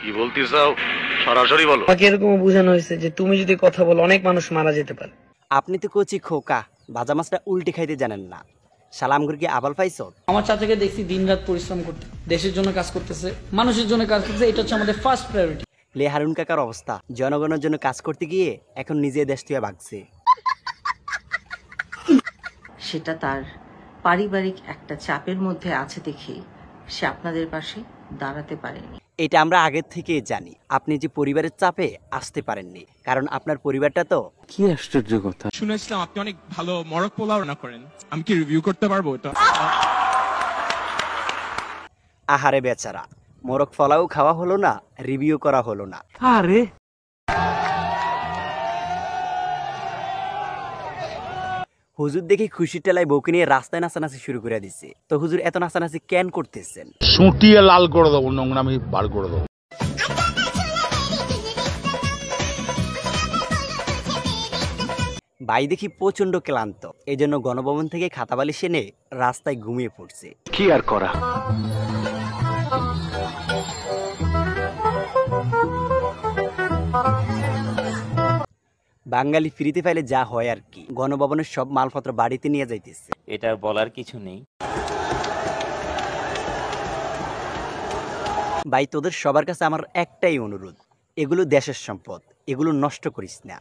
কি বলতে চাও সরাসরি বলো। আমাকে এরকম বোঝানো হয়েছে যে তুমি যদি কথা বলো অনেক মানুষ মারা যেতে পারে। আপনি তো কচি খোকা, ভাজা মাছটা উল্টে খাইতে জানেন না। সালাম করে কি আবাল পাইছো? আমার চাচাকে দেখছি দিনরাত পরিশ্রম করতে, দেশের জন্য কাজ করতেছে, মানুষের জন্য কাজ করতেছে, এটা হচ্ছে আমাদের ফার্স্ট প্রায়োরিটি। লে হারুন কাকার অবস্থা, জনগণের জন্য কাজ করতে গিয়ে এখন নিজে দেশ থেকে ভাগছে। সেটা তার পারিবারিক একটা চাপের মধ্যে আছে দেখে সে আপনাদের পাশে দাঁড়াতে পারেনি। এটা আমরা আগের থেকে জানি, আপনি যে পরিবারের চাপে আসতে পারেননি, কারণ আপনার পরিবারটা তো। কি আশ্চর্য কথা! শুনেছিলাম আপনি অনেক ভালো মরক পোলাও রান্না করেন, আমি কি রিভিউ করতে পারবো এটা? আহারে বেচারা, মোরগ ফলাও খাওয়া হলো না, রিভিউ করা হলো না। আরে হুজুর দেখি খুশির টেলায় বউকে নিয়ে রাস্তায় নাচানাচি শুরু করে দিছে। তো হুজুর এত নাচানাচি কেন করতেছেন? সুটিয়ে লাল করে দেবো, নোংরামি বার করে দেবো। ভাই দেখি প্রচন্ড ক্লান্ত, এই জন্য গণভবন থেকে খাতা বালিশ এনে রাস্তায় ঘুমিয়ে পড়ছে। কি আর করা। বাঙালি ফ্রিতে পাইলে যা হয় আর কি, গণভবনের সব মালপত্র বাড়িতে নিয়ে যাইতেছে। এটা বলার কিছু নেই ভাই, তোদের সবার কাছে আমার একটাই অনুরোধ, এগুলো দেশের সম্পদ, এগুলো নষ্ট করিস না।